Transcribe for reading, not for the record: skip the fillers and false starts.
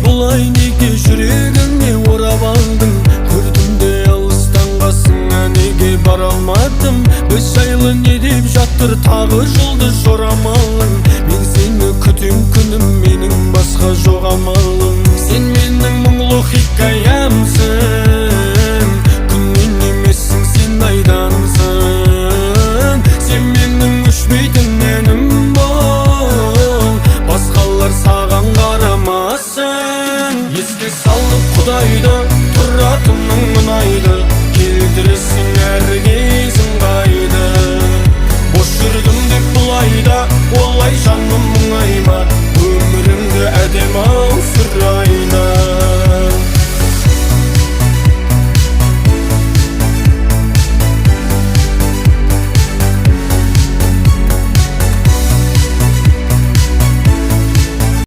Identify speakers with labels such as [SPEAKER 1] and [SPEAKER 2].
[SPEAKER 1] Бұлай неге жүрегіңе орап алдың? Көрдім де алыстан қасыңа неге бара алмадым? Біз жайлы не деп жатыр тағы жұлдыз жорамалың? Мен сені күтем күнім, менің басқа жоқ амалым. Сен менің мұңлы хикаямсың, күннен емессің, сен айдансың. Сен менің өшпейтін әнім бол, басқалар саған қарамасын. Еске салып Құдайды, тұратының мұнайды келтіресің